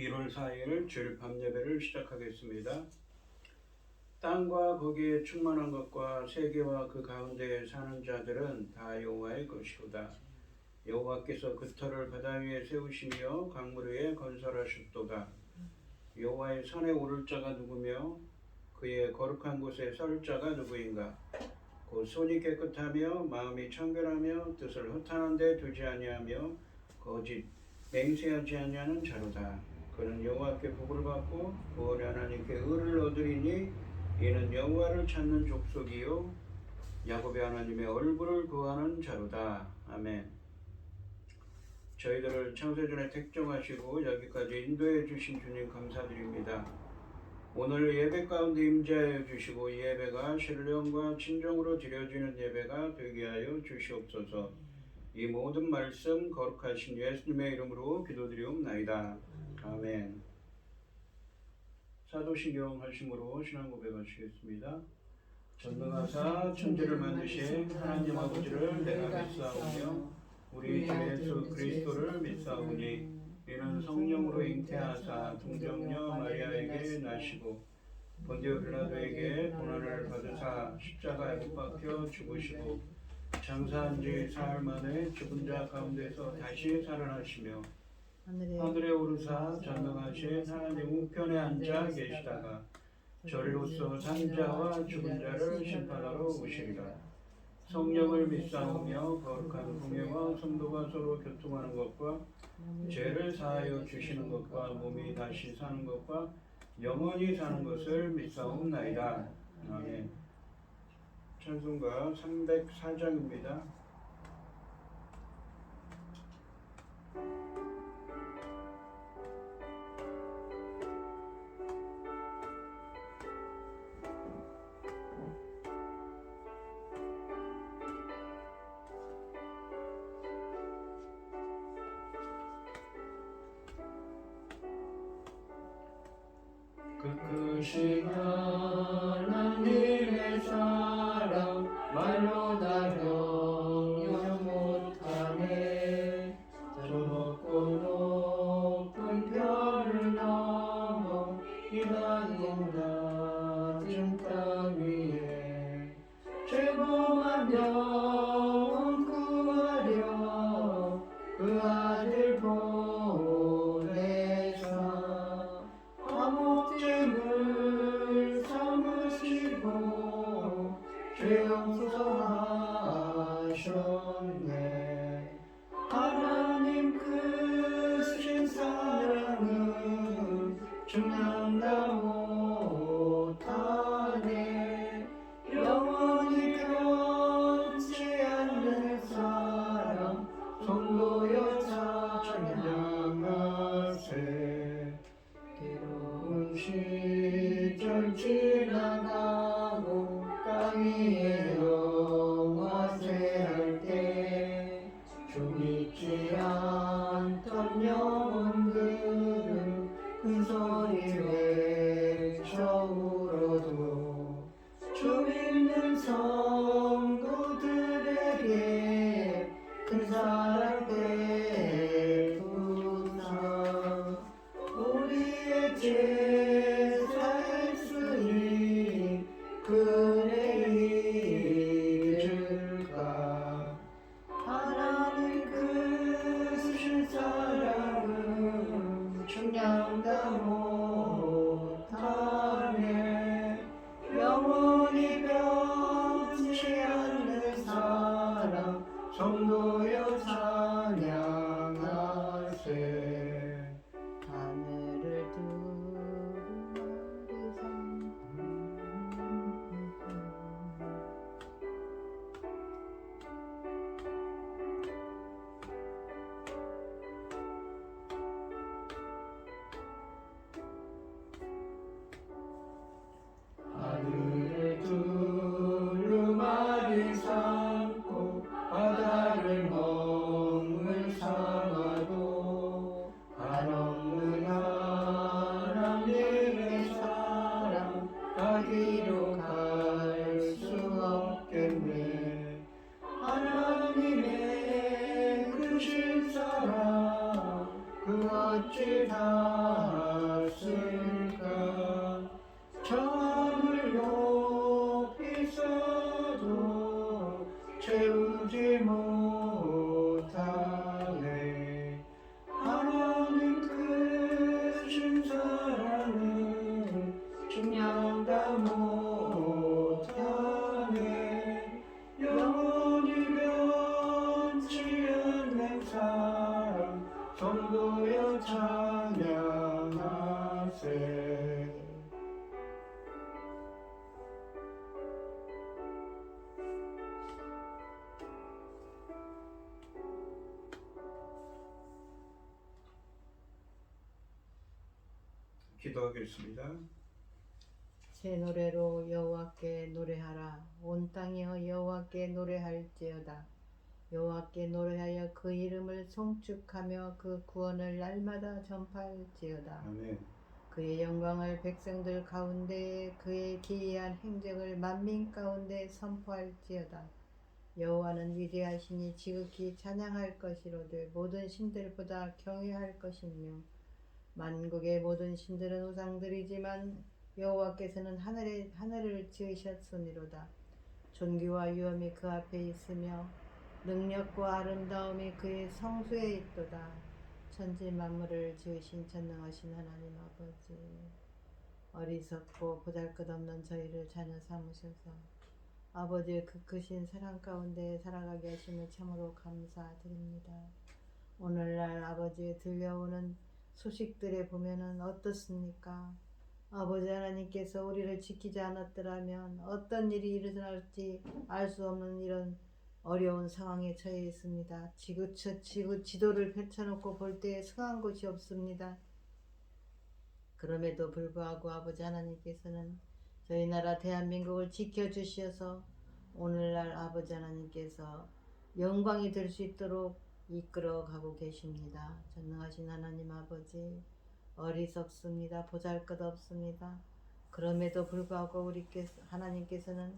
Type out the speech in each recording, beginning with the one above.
1월 4일 주일 밤예배를 시작하겠습니다. 땅과 거기에 충만한 것과 세계와 그 가운데에 사는 자들은 다 여호와의 것이로다. 여호와께서 그 터를 바다 위에 세우시며 강물 위에 건설하셨도다. 여호와의 산에 오를 자가 누구며 그의 거룩한 곳에 설 자가 누구인가? 곧 손이 깨끗하며 마음이 청결하며 뜻을 허탄한 데 두지 아니하며 거짓 맹세하지 아니하는 자로다. 그는 여호와께 복을 받고 구원의 하나님께 의를 얻으리니 이는 여호와를 찾는 족속이요 야곱의 하나님의 얼굴을 구하는 자로다. 아멘. 저희들을 창세전에 택정하시고 여기까지 인도해 주신 주님 감사드립니다. 오늘 예배 가운데 임재하여 주시고 이 예배가 신령과 진정으로 드려지는 예배가 되게 하여 주시옵소서. 이 모든 말씀 거룩하신 예수님의 이름으로 기도드리옵나이다. 아멘. 사도신경 하심으로 신앙 고백하시겠습니다. 전능하사 천지를 만드신 하나님 아버지를 내가 믿사오며 우리 주 예수 그리스도를 믿사오니 이는 성령으로 잉태하사 동정녀 마리아에게 나시고 본디오 빌라도에게 고난을 받으사 십자가에 못 박혀 죽으시고 장사한 지 사흘 만에 죽은 자 가운데서 다시 살아나시며 하늘에 오르사 전능하신 하나님 우편에 앉아 계시다가 저리로서 산자와 죽은 자를 심판하러 오시리라. 성령을 믿사오며 거룩한 공예와 성도가 서로 교통하는 것과 죄를 사하여 주시는 것과 몸이 다시 사는 것과 영원히 사는 것을 믿사옵나이다. 아멘. 찬송가 304장입니다. 크신 하나님의 사랑 말로 다 경여 못하네. 저 높고 높은 별을 넘어 이 낮은 땅 위에 죄범한 영혼 구하려 그 아들 보내사 목짐을 삼으시고 어찌 닿았을까 저물 높이 써도 채우지 못하네 하나님 크신 사랑은 증량다 못하네 영원히 변치 않는 사랑 성도여 찬양하세 기도하겠습니다. 새 노래로 여호와께 노래하라. 온 땅이여 여호와께 노래할지어다. 여호와께 노래하여 그 이름을 송축하며 그 구원을 날마다 전파할지어다. 아멘. 그의 영광을 백성들 가운데에 그의 기이한 행적을 만민 가운데 선포할지어다. 여호와는 위대하시니 지극히 찬양할 것이로되 모든 신들보다 경외할 것이며 만국의 모든 신들은 우상들이지만 여호와께서는 하늘을 지으셨으니로다. 존귀와 위엄이 그 앞에 있으며 능력과 아름다움이 그의 성수에 있도다. 천지 만물을 지으신 전능하신 하나님 아버지, 어리석고 보잘것없는 저희를 자녀 삼으셔서 아버지의 그 크신 사랑 가운데 살아가게 하심을 참으로 감사드립니다. 오늘날 아버지의 들려오는 소식들에 보면은 어떻습니까? 아버지 하나님께서 우리를 지키지 않았더라면 어떤 일이 일어날지 알 수 없는 이런 어려운 상황에 처해 있습니다. 지도를 펼쳐놓고 볼 때에 성한 곳이 없습니다. 그럼에도 불구하고 아버지 하나님께서는 저희 나라 대한민국을 지켜주셔서 오늘날 아버지 하나님께서 영광이 될 수 있도록 이끌어 가고 계십니다. 전능하신 하나님 아버지, 어리석습니다. 보잘것없습니다. 그럼에도 불구하고 하나님께서는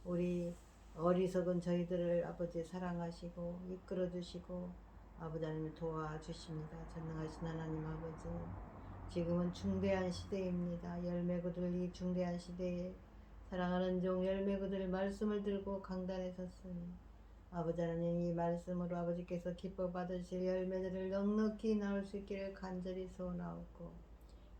우리 어리석은 저희들을 아버지 사랑하시고 이끌어 주시고 아버지 하나님을 도와주십니다. 전능하신 하나님 아버지, 지금은 중대한 시대입니다. 열매고들 이 중대한 시대에 사랑하는 종 열매고들 말씀을 들고 강단에 섰으니 아버지 하나님 이 말씀으로 아버지께서 기뻐 받으실 열매들을 넉넉히 나올 수 있기를 간절히 소원하옵고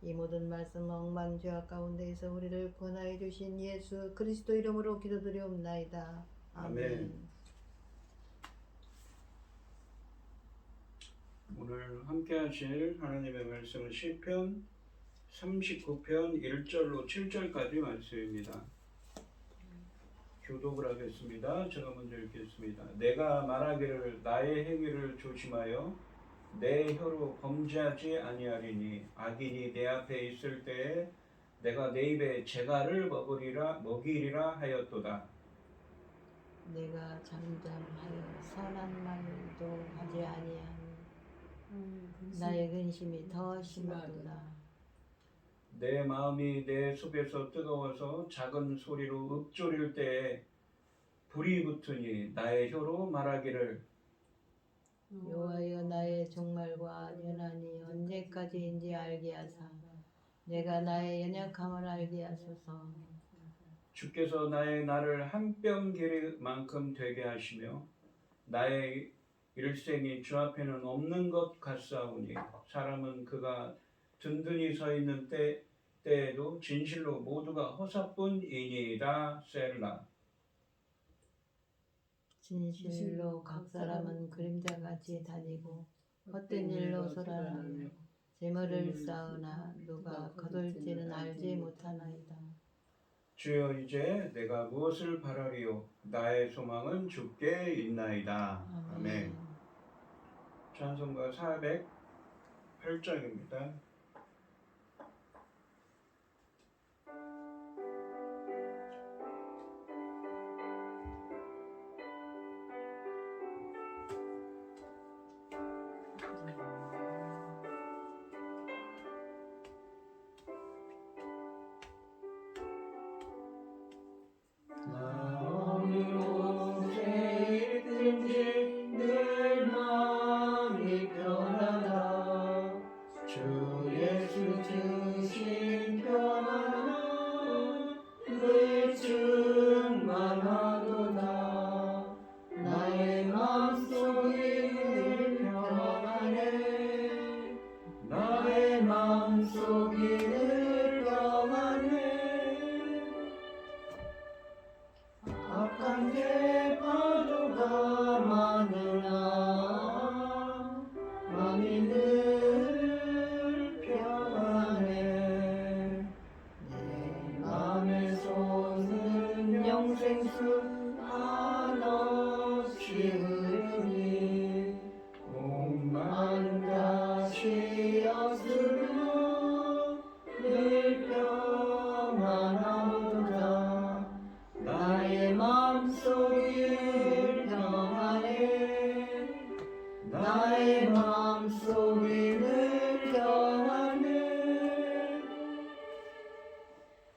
이 모든 말씀 억만죄악 가운데에서 우리를 구원하여 주신 예수 그리스도 이름으로 기도드리옵나이다. 아멘. 오늘 함께 하실 하나님의 말씀은 시편 39편 1절로 7절까지 말씀입니다. 교독을 하겠습니다. 제가 먼저 읽겠습니다. 내가 말하기를 나의 행위를 조심하여 내 혀로 범죄하지 아니하리니 악인이 내 앞에 있을 때에 내가 내 입에 재갈을 먹이리라 하였도다. 내가 잠잠하여 선한 말도 하지 아니하니 나의 근심이 더 심하도다. 내 마음이 내 속에서 뜨거워서 작은 소리로 읊조릴 때에 불이 붙으니 나의 혀로 말하기를 여호와여 나의 종말과 연한이 언제까지인지 알게 하사 내가 나의 연약함을 알게 하소서. 주께서 나의 날을 한 뼘 길이만큼 되게 하시며 나의 일생이 주 앞에는 없는 것 같사오니 사람은 그가 든든히 서 있는 때에도 진실로 모두가 허사뿐이니이다. 셀라. 진실로 각 사람은 그림자같이 다니고 헛된 일로 소란하며 재물을 쌓으나 누가 거둘지는 알지 못하나이다. 주여 이제 내가 무엇을 바라리요? 나의 소망은 주께 있나이다. 아멘. 찬송가 408장입니다. 주 주신 평안을 충만하도다. 나의 마음속이 늘 평안해. 나의 마음속이 늘 평안해. 악한 대파도가 많으나 마음이 늘 평안해. 내 맘의 손은 영생수 한없이 흐르니 몸만 다시 없으며 늘 평안하도다. 나의 마음속이 평안해. 나의 마음속이 늘 평안해.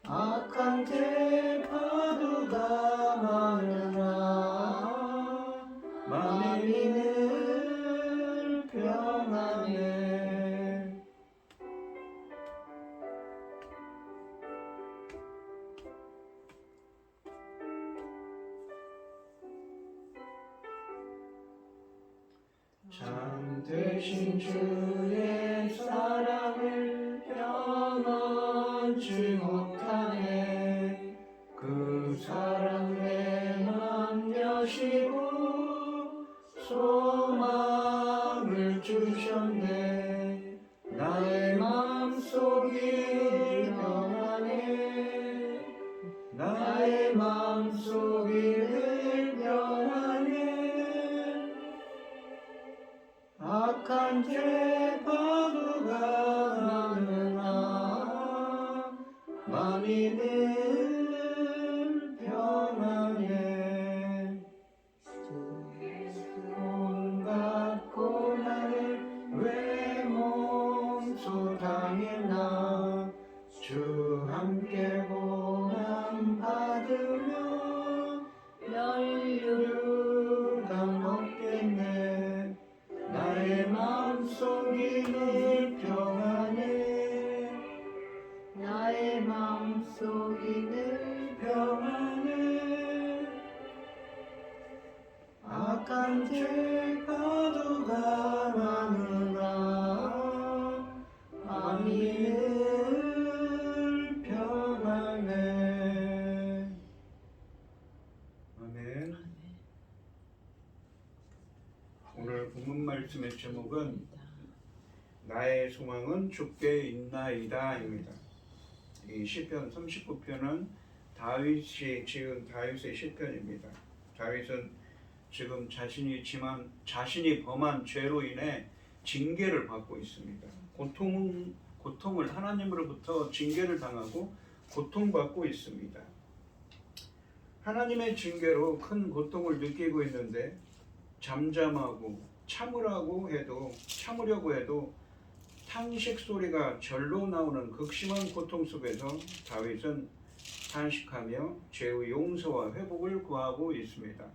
악한 대파도가 많으나 마음이 늘 평안해. 참 되신 주의 사랑을 평안치 못하네. 그 사랑 내 맘 여시고 소망을 주셨네. 나의 마음속이 평안해. 나의 마음속이 늘 평안해. 악한 죄파도가 많으나 마음이 늘 평안해. 온갖 고난을 왜 몸소 당했나. 주 함께 고난 받으며 연유가 먹겠네. 나의 마음속이 늘 평안해. 나의 마음속이 늘 평안해. 악한 죄파도가 많으나 마음이 늘 평안해. 아멘. 오늘 본문 말씀의 제목은 나의 소망은 주께 있나이다입니다. 이 시편 39편은 다윗이 지은 다윗의 시편입니다. 다윗은 지금 자신이 범한 죄로 인해 징계를 받고 있습니다. 고통을 하나님으로부터 징계를 당하고 고통받고 있습니다. 하나님의 징계로 큰 고통을 느끼고 있는데 잠잠하고 참으려고 해도 탄식 소리가 절로 나오는 극심한 고통 속에서 다윗은 탄식하며 죄의 용서와 회복을 구하고 있습니다.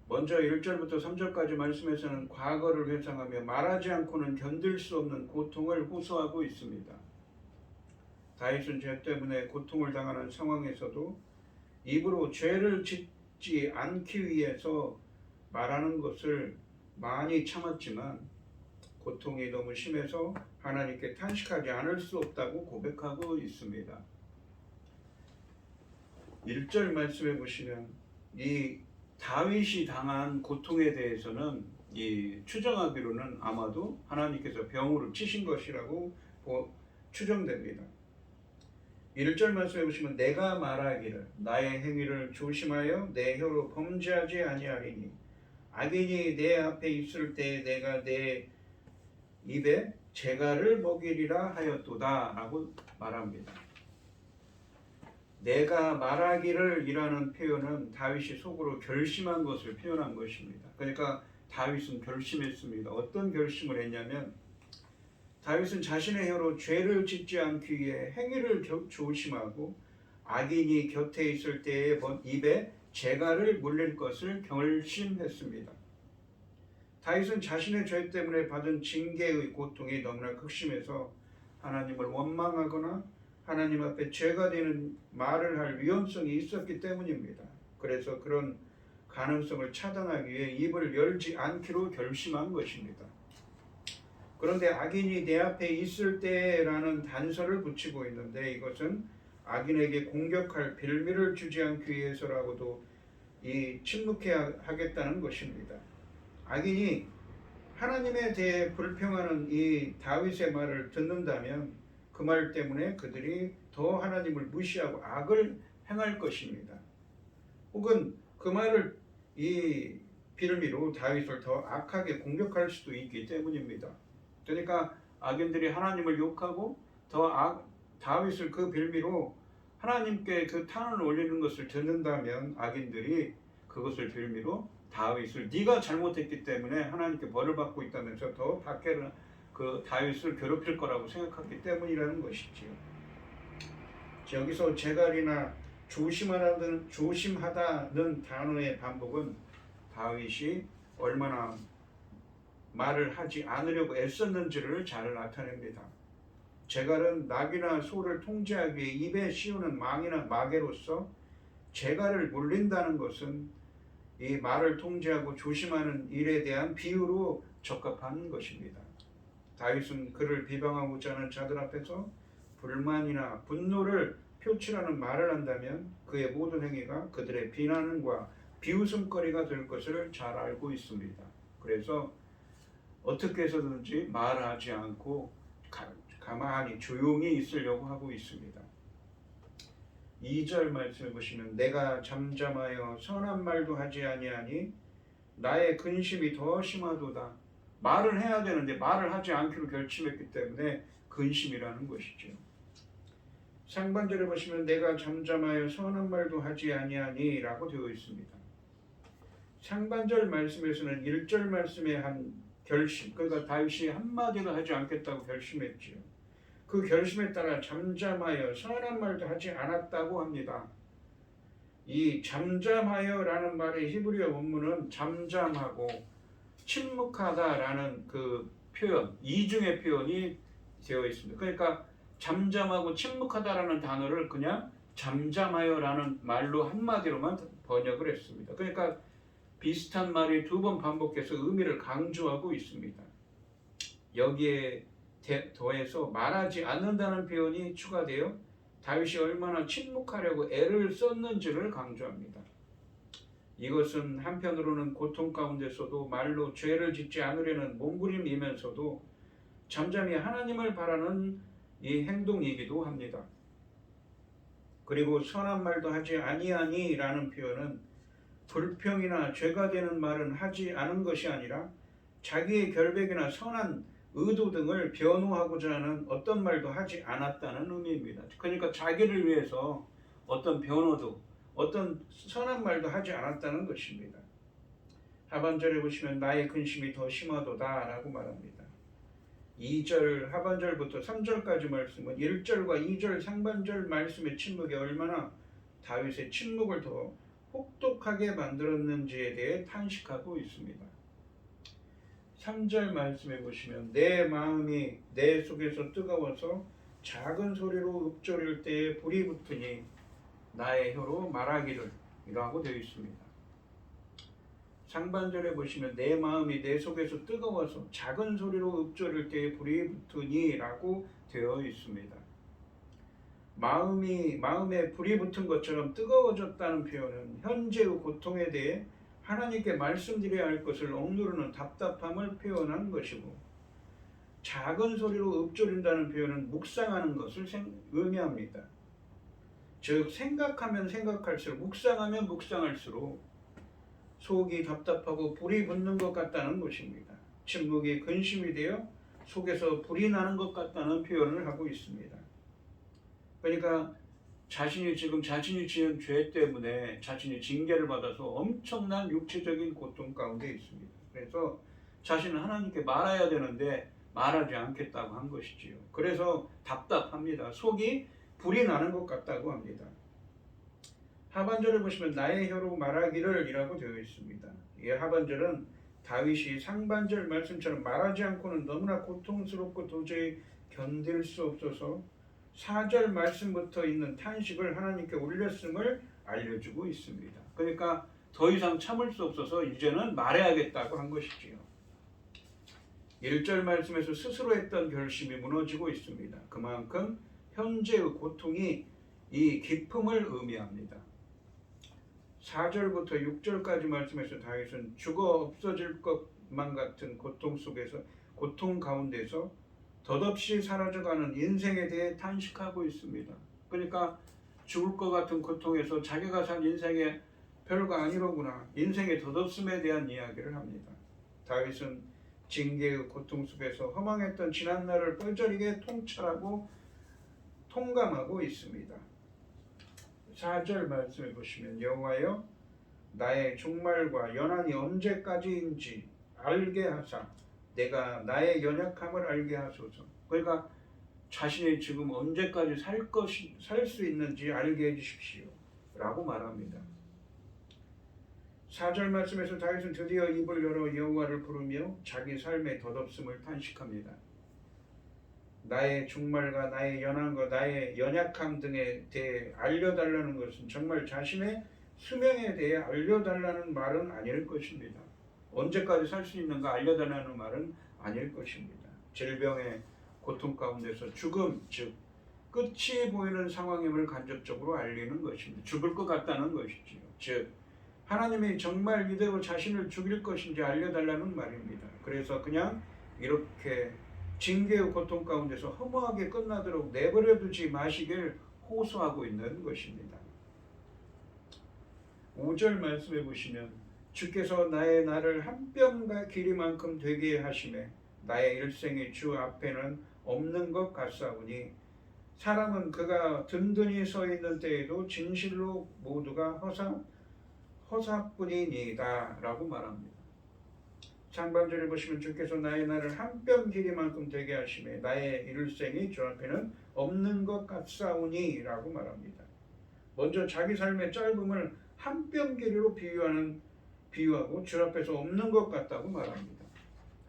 먼저 1절부터 3절까지 말씀에서는 과거를 회상하며 말하지 않고는 견딜 수 없는 고통을 호소하고 있습니다. 다윗은 죄 때문에 고통을 당하는 상황에서도 입으로 죄를 짓지 않기 위해서 말하는 것을 많이 참았지만 고통이 너무 심해서 하나님께 탄식하지 않을 수 없다고 고백하고 있습니다. 1절 말씀해 보시면 이 다윗이 당한 고통에 대해서는 이 추정하기로는 아마도 하나님께서 병으로 치신 것이라고 추정됩니다. 1절 말씀해 보시면 내가 말하기를 나의 행위를 조심하여 내 혀로 범죄하지 아니하리니 악인이 내 앞에 있을 때 내가 내 입에 재갈을 먹이리라 하였도다 라고 말합니다. 내가 말하기를 이라는 표현은 다윗이 속으로 결심한 것을 표현한 것입니다. 그러니까 다윗은 결심했습니다. 어떤 결심을 했냐면 다윗은 자신의 혀로 죄를 짓지 않기 위해 행위를 조심하고 악인이 곁에 있을 때에 입에 재갈을 물릴 것을 결심했습니다. 다윗은 자신의 죄 때문에 받은 징계의 고통이 너무나 극심해서 하나님을 원망하거나 하나님 앞에 죄가 되는 말을 할 위험성이 있었기 때문입니다. 그래서 그런 가능성을 차단하기 위해 입을 열지 않기로 결심한 것입니다. 그런데 악인이 내 앞에 있을 때라는 단서를 붙이고 있는데 이것은 악인에게 공격할 빌미를 주지 않기 위해서라고도 침묵해야 하겠다는 것입니다. 악인이 하나님에 대해 불평하는 이 다윗의 말을 듣는다면 그 말 때문에 그들이 더 하나님을 무시하고 악을 행할 것입니다. 혹은 그 말을 이 빌미로 다윗을 더 악하게 공격할 수도 있기 때문입니다. 그러니까 악인들이 하나님을 욕하고 다윗을 그 빌미로 하나님께 그 탄원을 올리는 것을 듣는다면 악인들이 그것을 빌미로 다윗을 네가 잘못했기 때문에 하나님께 벌을 받고 있다면서 더 밖에는 그 다윗을 괴롭힐 거라고 생각했기 때문이라는 것이지요. 여기서 제갈이나 조심하다는 단어의 반복은 다윗이 얼마나 말을 하지 않으려고 애썼는지를 잘 나타냅니다. 제갈은 낙이나 소를 통제하기 위해 입에 씌우는 망이나 마개로서 제갈을 물린다는 것은 이 말을 통제하고 조심하는 일에 대한 비유로 적합한 것입니다. 다윗은 그를 비방하고자 하는 자들 앞에서 불만이나 분노를 표출하는 말을 한다면 그의 모든 행위가 그들의 비난과 비웃음거리가 될 것을 잘 알고 있습니다. 그래서 어떻게 해서든지 말하지 않고 가만히 조용히 있으려고 하고 있습니다. 2절 말씀을 보시면 내가 잠잠하여 선한 말도 하지 아니하니 나의 근심이 더 심하도다. 말을 해야 되는데 말을 하지 않기로 결심했기 때문에 근심이라는 것이죠. 상반절에 보시면 내가 잠잠하여 선한 말도 하지 아니하니 라고 되어 있습니다. 상반절 말씀에서는 1절 말씀에 한 결심, 그러니까 다윗이 한마디도 하지 않겠다고 결심했지요. 그 결심에 따라 잠잠하여 선한 말도 하지 않았다고 합니다. 이 잠잠하여라는 말의 히브리어 원문은 잠잠하고 침묵하다라는 그 표현, 이중의 표현이 되어 있습니다. 그러니까 잠잠하고 침묵하다라는 단어를 그냥 잠잠하여라는 말로 한마디로만 번역을 했습니다. 그러니까 비슷한 말이 두 번 반복해서 의미를 강조하고 있습니다. 여기에 더해서 말하지 않는다는 표현이 추가되어 다윗이 얼마나 침묵하려고 애를 썼는지를 강조합니다. 이것은 한편으로는 고통 가운데서도 말로 죄를 짓지 않으려는 몸부림이면서도 잠잠히 하나님을 바라는 이 행동이기도 합니다. 그리고 선한 말도 하지 아니하니 라는 표현은 불평이나 죄가 되는 말은 하지 않은 것이 아니라 자기의 결백이나 선한 의도 등을 변호하고자 하는 어떤 말도 하지 않았다는 의미입니다. 그러니까 자기를 위해서 어떤 변호도 어떤 선한 말도 하지 않았다는 것입니다. 하반절에 보시면 나의 근심이 더 심하도다 라고 말합니다. 2절 하반절부터 3절까지 말씀은 1절과 2절 상반절 말씀의 침묵이 얼마나 다윗의 침묵을 더 혹독하게 만들었는지에 대해 탄식하고 있습니다. 3절 말씀에 보시면 내 마음이 내 속에서 뜨거워서 작은 소리로 읊조릴 때에 불이 붙으니 나의 혀로 말하기를 이라고 되어 있습니다. 상반절에 보시면 내 마음이 내 속에서 뜨거워서 작은 소리로 읊조릴 때에 불이 붙으니 라고 되어 있습니다. 마음에 불이 붙은 것처럼 뜨거워졌다는 표현은 현재의 고통에 대해 하나님께 말씀드려야 할 것을 억누르는 답답함을 표현한 것이고, 작은 소리로 읊조린다는 표현은 묵상하는 것을 의미합니다. 즉 생각하면 생각할수록, 묵상하면 묵상할수록 속이 답답하고 불이 붙는 것 같다는 것입니다. 침묵이 근심이 되어 속에서 불이 나는 것 같다는 표현을 하고 있습니다. 그러니까 자신이 지은 죄 때문에 자신이 징계를 받아서 엄청난 육체적인 고통 가운데 있습니다. 그래서 자신은 하나님께 말해야 되는데 말하지 않겠다고 한 것이지요. 그래서 답답합니다. 속이 불이 나는 것 같다고 합니다. 하반절을 보시면 나의 혀로 말하기를 이라고 되어 있습니다. 이 하반절은 다윗이 상반절 말씀처럼 말하지 않고는 너무나 고통스럽고 도저히 견딜 수 없어서 4절 말씀부터 있는 탄식을 하나님께 올렸음을 알려주고 있습니다. 그러니까 더 이상 참을 수 없어서 이제는 말해야겠다고 한 것이지요. 1절 말씀에서 스스로 했던 결심이 무너지고 있습니다. 그만큼 현재의 고통이 이 기쁨을 의미합니다. 4절부터 6절까지 말씀에서 다윗은 죽어 없어질 것만 같은 고통 가운데서 덧없이 사라져가는 인생에 대해 탄식하고 있습니다. 그러니까 죽을 것 같은 고통에서 자기가 산 인생의 별거 아니로구나, 인생의 덧없음에 대한 이야기를 합니다. 다윗은 징계의 고통 속에서 허망했던 지난날을 뻘저리게 통찰하고 통감하고 있습니다. 4절 말씀해 보시면 여호와여 나의 종말과 연한이 언제까지인지 알게 하사 내가 나의 연약함을 알게 하소서. 그러니까 자신이 지금 언제까지 살 수 있는지 알게 해주십시오 라고 말합니다. 4절 말씀에서 다윗은 드디어 입을 열어 여호와를 부르며 자기 삶의 덧없음을 탄식합니다. 나의 종말과 나의 연한과 나의 연약함 등에 대해 알려달라는 것은 정말 자신의 수명에 대해 알려달라는 말은 아닐 것입니다. 언제까지 살 수 있는가 알려달라는 말은 아닐 것입니다. 질병의 고통 가운데서 죽음, 즉 끝이 보이는 상황임을 간접적으로 알리는 것입니다. 죽을 것 같다는 것이지요. 즉 하나님이 정말 이대로 자신을 죽일 것인지 알려달라는 말입니다. 그래서 그냥 이렇게 징계의 고통 가운데서 허무하게 끝나도록 내버려두지 마시길 호소하고 있는 것입니다. 5절 말씀해 보시면 주께서 나의 날을 한 뼘과 길이만큼 되게 하시매 나의 일생이 주 앞에는 없는 것 같사오니 사람은 그가 든든히 서 있는 때에도 진실로 모두가 허사뿐이니이다 라고 말합니다. 상반절에 보시면 주께서 나의 날을 한 뼘 길이만큼 되게 하시매 나의 일생이 주 앞에는 없는 것 같사오니 라고 말합니다. 먼저 자기 삶의 짧음을 한 뼘 길이로 비유하고 주 앞에서 없는 것 같다고 말합니다.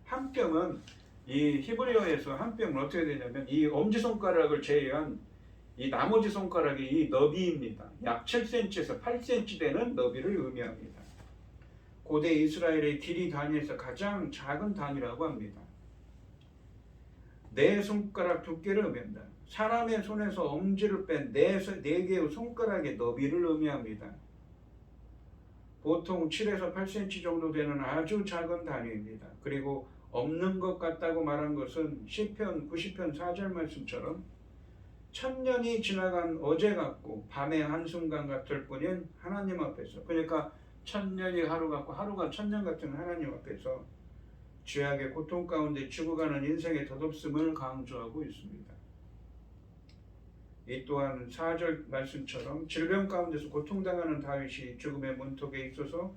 한 뼘은 이 히브리어에서 한 뼘은 어떻게 되냐면 이 엄지손가락을 제외한 이 나머지 손가락이 이 너비입니다. 약 7cm에서 8cm 되는 너비를 의미합니다. 고대 이스라엘의 길이 단위에서 가장 작은 단위라고 합니다. 네 손가락 두께를 의미합니다. 사람의 손에서 엄지를 뺀 네 개의 손가락의 너비를 의미합니다. 보통 7에서 8cm 정도 되는 아주 작은 단위입니다. 그리고 없는 것 같다고 말한 것은 시편 90편 4절 말씀처럼 천년이 지나간 어제 같고 밤의 한순간 같을 뿐인 하나님 앞에서, 그러니까 천년이 하루 같고 하루가 천년 같은 하나님 앞에서 죄악의 고통 가운데 죽어가는 인생의 덧없음을 강조하고 있습니다. 이 또한 4절 말씀처럼 질병 가운데서 고통당하는 다윗이 죽음의 문턱에 있어서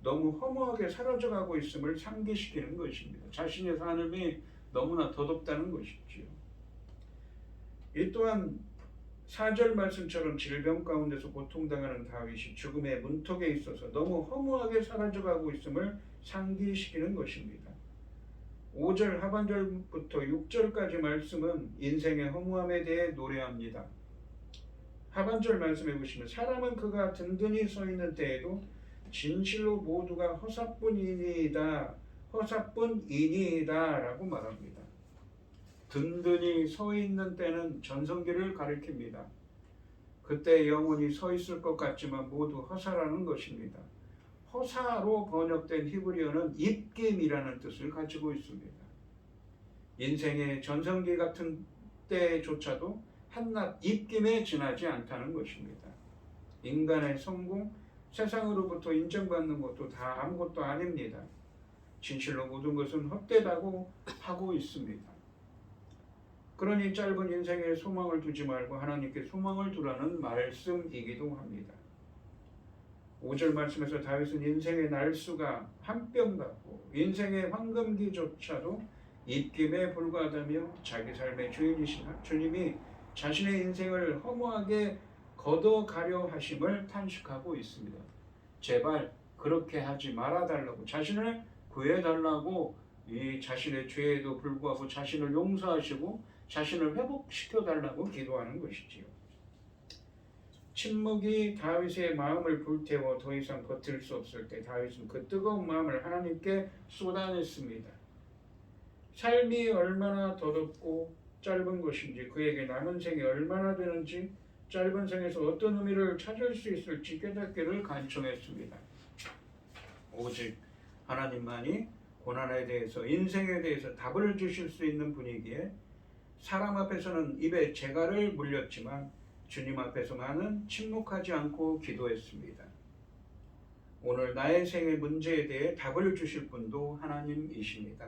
너무 허무하게 사라져가고 있음을 상기시키는 것입니다. 자신의 삶이 너무나 덧없다는 것이지요. 이 또한 4절 말씀처럼 질병 가운데서 고통당하는 다윗이 죽음의 문턱에 있어서 너무 허무하게 사라져가고 있음을 상기시키는 것입니다. 5절 하반절부터 6절까지 말씀은 인생의 허무함에 대해 노래합니다. 하반절 말씀해 보시면 사람은 그가 든든히 서 있는 때에도 진실로 모두가 허사뿐이니이다 라고 말합니다. 든든히 서 있는 때는 전성기를 가리킵니다. 그때 영혼이 서 있을 것 같지만 모두 허사라는 것입니다. 허사로 번역된 히브리어는 입김이라는 뜻을 가지고 있습니다. 인생의 전성기 같은 때조차도 한낱 입김에 지나지 않다는 것입니다. 인간의 성공, 세상으로부터 인정받는 것도 다 아무것도 아닙니다. 진실로 모든 것은 헛되다고 하고 있습니다. 그러니 짧은 인생에 소망을 두지 말고 하나님께 소망을 두라는 말씀이기도 합니다. 5절 말씀에서 다윗은 인생의 날수가 한 뼘 같고 인생의 황금기조차도 입김에 불과하다며 자기 삶의 주인이신 주님이 자신의 인생을 허무하게 걷어가려 하심을 탄식하고 있습니다. 제발 그렇게 하지 말아달라고 자신을 구해달라고 이 자신의 죄에도 불구하고 자신을 용서하시고 자신을 회복시켜달라고 기도하는 것이지요. 침묵이 다윗의 마음을 불태워 더 이상 버틸 수 없을 때 다윗은 그 뜨거운 마음을 하나님께 쏟아냈습니다. 삶이 얼마나 더럽고 짧은 것인지, 그에게 남은 생이 얼마나 되는지, 짧은 생에서 어떤 의미를 찾을 수 있을지 깨닫기를 간청했습니다. 오직 하나님만이 고난에 대해서, 인생에 대해서 답을 주실 수 있는 분이기에 사람 앞에서는 입에 재갈을 물렸지만 주님 앞에서만은 침묵하지 않고 기도했습니다. 오늘 나의 생의 문제에 대해 답을 주실 분도 하나님이십니다.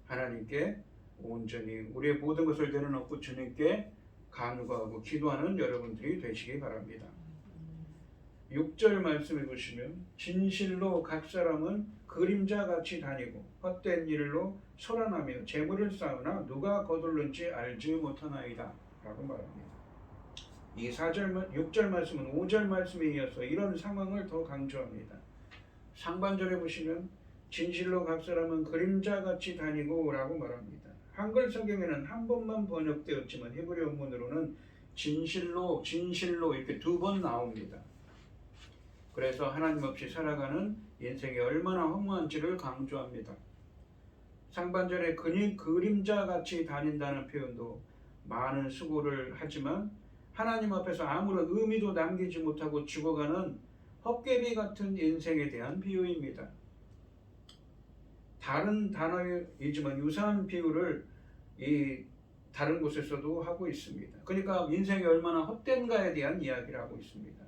하나님께 온전히 우리의 모든 것을 내려놓고 주님께 간구하고 기도하는 여러분들이 되시기 바랍니다. 6절 말씀해 보시면 진실로 각 사람은 그림자같이 다니고 헛된 일로 소란하며 재물을 쌓으나 누가 거둘는지 알지 못하나이다 라고 말합니다. 이 6절 말씀은 5절 말씀에 이어서 이런 상황을 더 강조합니다. 상반절에 보시면 진실로 각 사람은 그림자같이 다니고 라고 말합니다. 한글 성경에는 한 번만 번역되었지만 히브리 원문으로는 진실로 이렇게 2번 나옵니다. 그래서 하나님 없이 살아가는 인생이 얼마나 허무한지를 강조합니다. 상반절에 그림자같이 다닌다는 표현도 많은 수고를 하지만 하나님 앞에서 아무런 의미도 남기지 못하고 죽어가는 헛개비 같은 인생에 대한 비유입니다. 다른 단어이지만 유사한 비유를 이 다른 곳에서도 하고 있습니다. 그러니까 인생이 얼마나 헛된가에 대한 이야기를 하고 있습니다.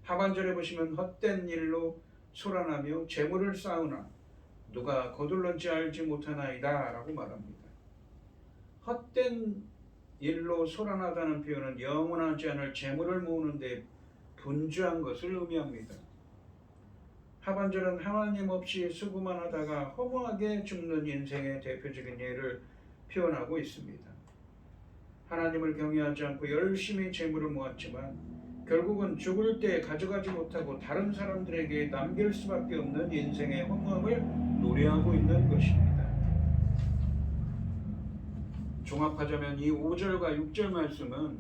하반절에 보시면 헛된 일로 소란하며 재물을 쌓으나 누가 거둘는지 알지 못하나이다 라고 말합니다. 헛된 일로 소란하다는 표현은 영원하지 않을 재물을 모으는 데 분주한 것을 의미합니다. 하반절은 하나님 없이 수고만 하다가 허무하게 죽는 인생의 대표적인 예를 표현하고 있습니다. 하나님을 경외하지 않고 열심히 재물을 모았지만 결국은 죽을 때 가져가지 못하고 다른 사람들에게 남길 수밖에 없는 인생의 허무함을 노래하고 있는 것입니다. 종합하자면 이 5절과 6절 말씀은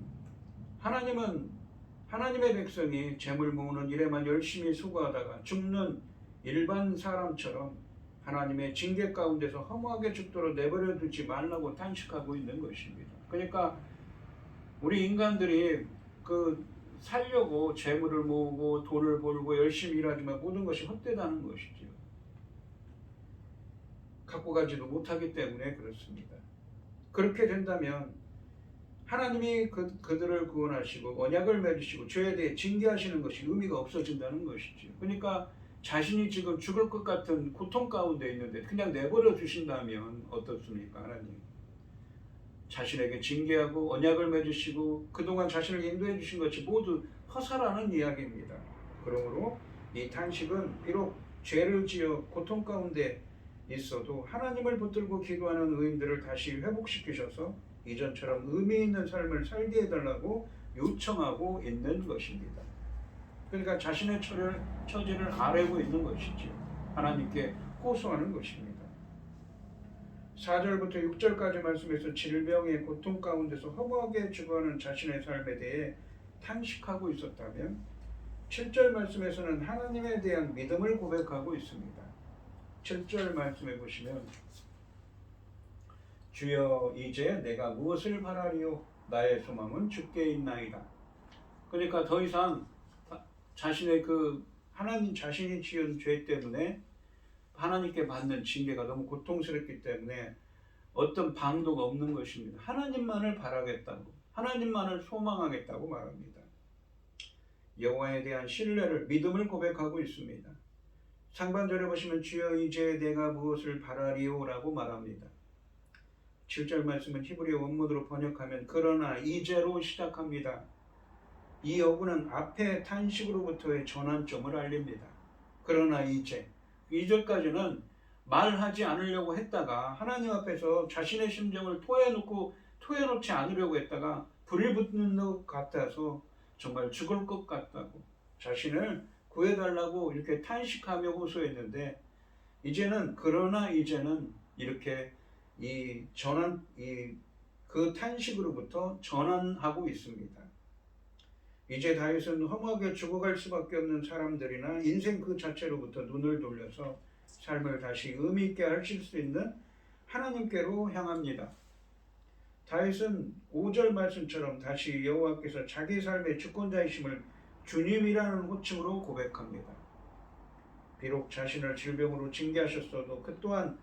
하나님의 백성이 재물 모으는 일에만 열심히 수고하다가 죽는 일반 사람처럼 하나님의 징계 가운데서 허무하게 죽도록 내버려 두지 말라고 탄식하고 있는 것입니다. 그러니까 우리 인간들이 살려고 재물을 모으고 돈을 벌고 열심히 일하지만 모든 것이 헛되다는 것이죠. 갖고 가지도 못하기 때문에 그렇습니다. 그렇게 된다면 하나님이 그들을 구원하시고 언약을 맺으시고 죄에 대해 징계하시는 것이 의미가 없어진다는 것이죠. 그러니까 자신이 지금 죽을 것 같은 고통 가운데 있는데 그냥 내버려 주신다면 어떻습니까? 하나님 자신에게 징계하고 언약을 맺으시고 그동안 자신을 인도해 주신 것이 모두 허사라는 이야기입니다. 그러므로 이 탄식은 비록 죄를 지어 고통 가운데 있어도 하나님을 붙들고 기도하는 의인들을 다시 회복시키셔서 이전처럼 의미 있는 삶을 살게 해달라고 요청하고 있는 것입니다. 그러니까 자신의 처지를 아뢰고 있는 것이죠. 하나님께 호소하는 것입니다. 4절부터 6절까지 말씀에서 질병의 고통 가운데서 허무하게 죽어가는 자신의 삶에 대해 탄식하고 있었다면 7절 말씀에서는 하나님에 대한 믿음을 고백하고 있습니다. 7절 말씀해 보시면 주여 이제 내가 무엇을 바라리요 나의 소망은 주께 있나이다. 그러니까 더 이상 자신의 하나님 자신이 지은 죄 때문에 하나님께 받는 징계가 너무 고통스럽기 때문에 어떤 방도가 없는 것입니다. 하나님만을 바라겠다고, 하나님만을 소망하겠다고 말합니다. 여호와에 대한 신뢰를, 믿음을 고백하고 있습니다. 상반절에 보시면 주여 이제 내가 무엇을 바라리요 라고 말합니다. 7절 말씀은 히브리 원문으로 번역하면 그러나 이제로 시작합니다. 이 어구는 앞에 탄식으로부터의 전환점을 알립니다. 그러나 이제 2절까지는 말하지 않으려고 했다가 하나님 앞에서 자신의 심정을 토해놓지 않으려고 했다가 불이 붙는 것 같아서 정말 죽을 것 같다고 자신을 구해달라고 이렇게 탄식하며 호소했는데 그러나 이제는 이렇게 그 탄식으로부터 전환하고 있습니다. 이제 다윗은 허무하게 죽어갈 수밖에 없는 사람들이나 인생 그 자체로부터 눈을 돌려서 삶을 다시 의미 있게 하실 수 있는 하나님께로 향합니다. 다윗은 5절 말씀처럼 다시 여호와께서 자기 삶의 주권자이심을 주님이라는 호칭으로 고백합니다. 비록 자신을 질병으로 징계하셨어도 그 또한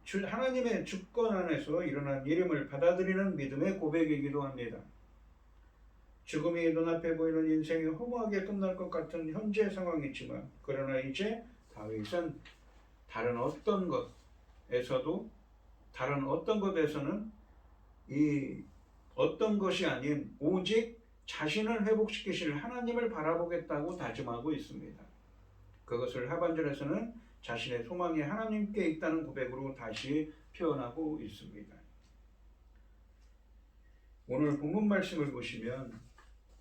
하나님의 주권 안에서 일어난 일임을 받아들이는 믿음의 고백이기도 합니다. 죽음이 눈앞에 보이는 인생이 허무하게 끝날 것 같은 현재 상황이지만 그러나 이제 다윗은 다른 어떤 것에서는 이 어떤 것이 아닌 오직 자신을 회복시키실 하나님을 바라보겠다고 다짐하고 있습니다. 그것을 하반절에서는 자신의 소망이 하나님께 있다는 고백으로 다시 표현하고 있습니다. 오늘 본문 말씀을 보시면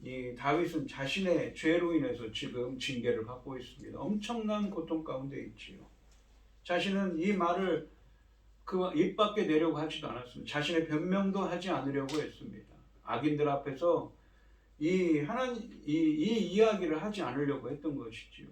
이 다윗은 자신의 죄로 인해서 지금 징계를 받고 있습니다. 엄청난 고통 가운데 있지요. 자신은 이 말을 그 입 밖에 내려고 하지도 않았습니다. 자신의 변명도 하지 않으려고 했습니다. 악인들 앞에서 이 이야기를 하지 않으려고 했던 것이지요.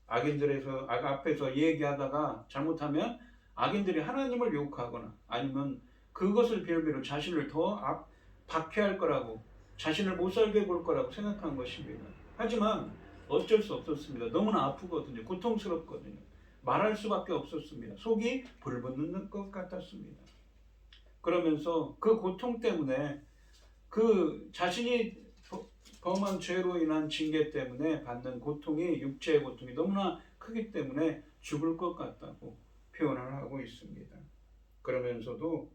악인들 앞에서 얘기하다가 잘못하면 악인들이 하나님을 욕하거나 아니면 그것을 빌미로 자신을 더 박해할 거라고, 자신을 못 살게 볼 거라고 생각한 것입니다. 하지만 어쩔 수 없었습니다. 너무나 아프거든요. 고통스럽거든요. 말할 수밖에 없었습니다. 속이 불붙는 것 같았습니다. 그러면서 그 고통 때문에 그 자신이 범한 죄로 인한 징계 때문에 받는 고통이, 육체의 고통이 너무나 크기 때문에 죽을 것 같다고 표현을 하고 있습니다. 그러면서도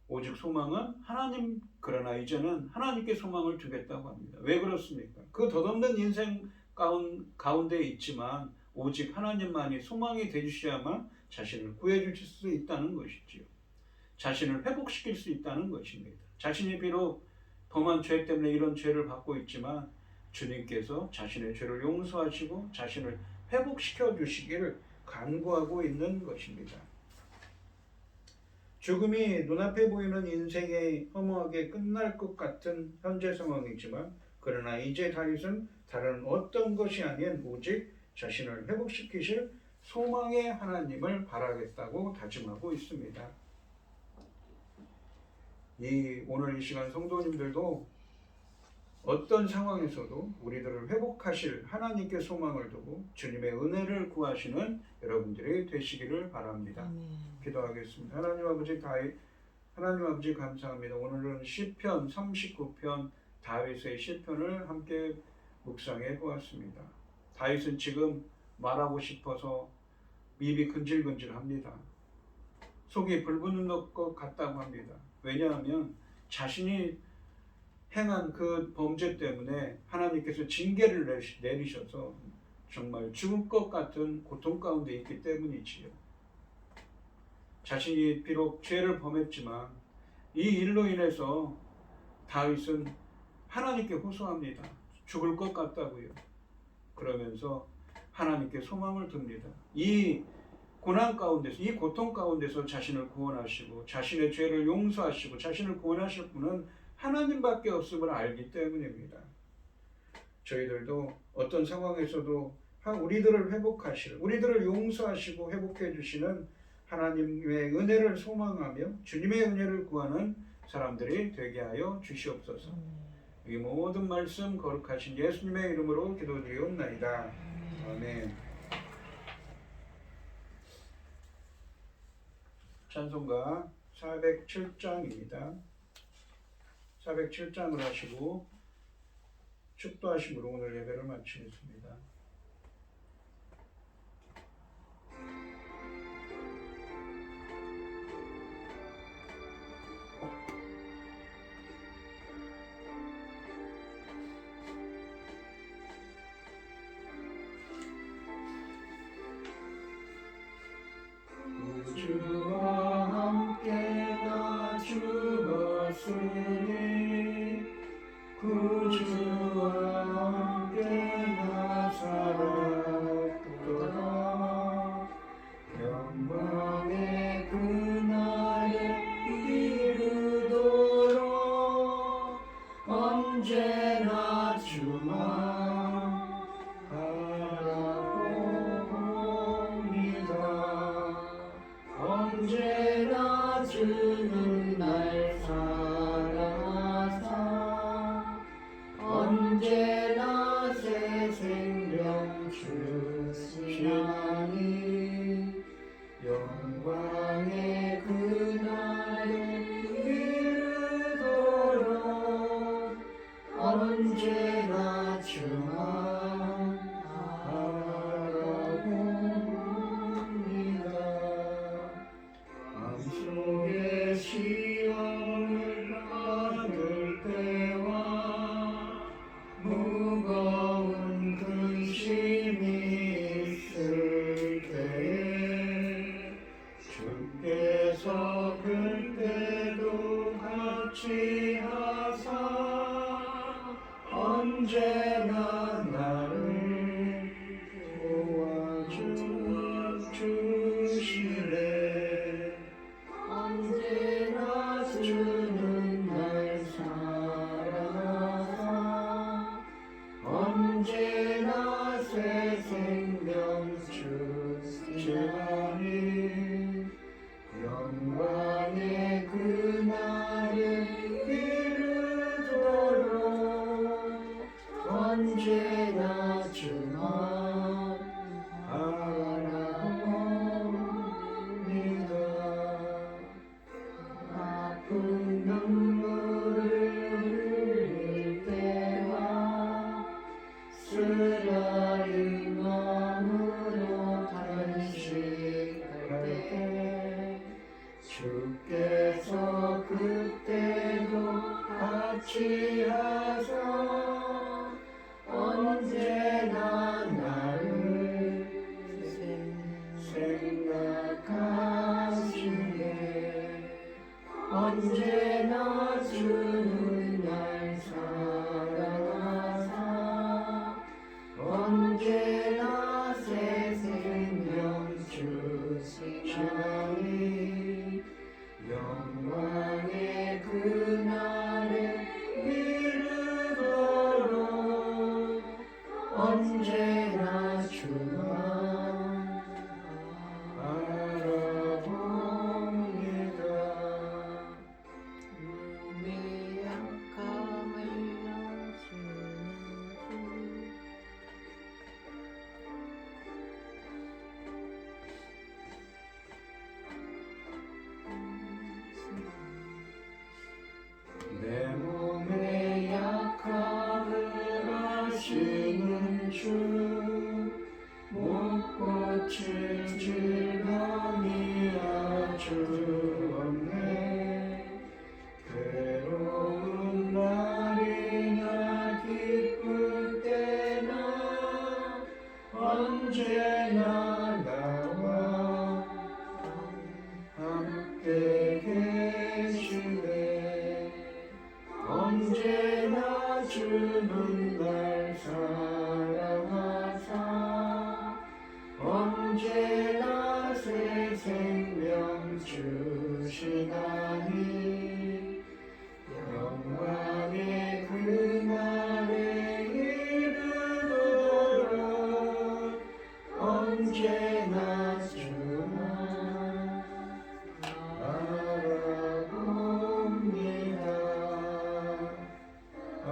오직 소망은 하나님, 그러나 이제는 하나님께 소망을 두겠다고 합니다. 왜 그렇습니까? 그 덧없는 인생 가운데 있지만 오직 하나님만이 소망이 되주셔야만 자신을 구해주실 수 있다는 것이지요. 자신을 회복시킬 수 있다는 것입니다. 자신이 비록 범한 죄 때문에 이런 죄를 받고 있지만 주님께서 자신의 죄를 용서하시고 자신을 회복시켜 주시기를 간구하고 있는 것입니다. 죽음이 눈앞에 보이는 인생이 허무하게 끝날 것 같은 현재 상황이지만 그러나 이제 다윗은 다른 어떤 것이 아닌 오직 자신을 회복시키실 소망의 하나님을 바라겠다고 다짐하고 있습니다. 오늘 이 시간 성도님들도 어떤 상황에서도 우리들을 회복하실 하나님께 소망을 두고 주님의 은혜를 구하시는 여러분들이 되시기를 바랍니다. 기도하겠습니다. 하나님 아버지 감사합니다. 오늘은 시편 39편 다윗의 시편을 함께 묵상해 보았습니다. 다윗은 지금 말하고 싶어서 입이 근질근질합니다. 속이 불붙는 것 같다고 합니다. 왜냐하면 자신이 행한 그 범죄 때문에 하나님께서 징계를 내리셔서 정말 죽을 것 같은 고통 가운데 있기 때문이지요. 자신이 비록 죄를 범했지만 이 일로 인해서 다윗은 하나님께 호소합니다. 죽을 것 같다고요. 그러면서 하나님께 소망을 둡니다. 이 고난 가운데서, 이 고통 가운데서 자신을 구원하시고 자신의 죄를 용서하시고 자신을 구원하실 분은 하나님밖에 없음을 알기 때문입니다. 저희들도 어떤 상황에서도 우리들을 회복하실, 우리들을 용서하시고 회복해 주시는 하나님의 은혜를 소망하며 주님의 은혜를 구하는 사람들이 되게 하여 주시옵소서. 이 모든 말씀 거룩하신 예수님의 이름으로 기도드리옵나이다. 아멘. 찬송가 407장입니다. 407장을 하시고 축도하심으로 오늘 예배를 마치겠습니다. 주와 함께 나 죽었으니 구주와 함께 나 같이하사 언제나 나를 도와주시네. 언제나 주는 날 사랑하사 언제나 새 생명 주시하니 영광의 그날을 이루도록 언제나 주만 바라봅니다. 아픈 눈물을 흘릴 때와 쓰라린 마음으로 단식할 때 주께서 그때도 같이 하사 언제나 나를 생각하시네. 언제나 주는 날 사랑하사 언제나 새 생명 주시나니 영광의 그날을 이루도록 언제나 주만 바라봅니다. 몸의 약함을 아시는 주 내 몸의 약함을 아시는 주 못 고칠 질병이 아주 없네. 괴로운 날이나 기쁠 때나 언제나 나와 함께 계시네. 언제나 주는 날 사랑하사 언제나 새 생명 주시나니 영광의 그날에 이르도록 언제나 주만 바라봅니다. 아멘.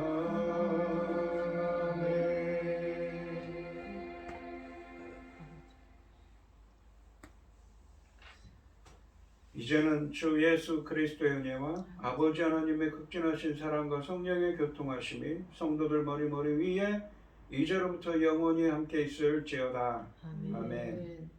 이제는 주 예수 그리스도의 은혜와 아버지 하나님의 극진하신 사랑과 성령의 교통하심이 성도들 머리 위에 이제로부터 영원히 함께 있을지어다. 아멘.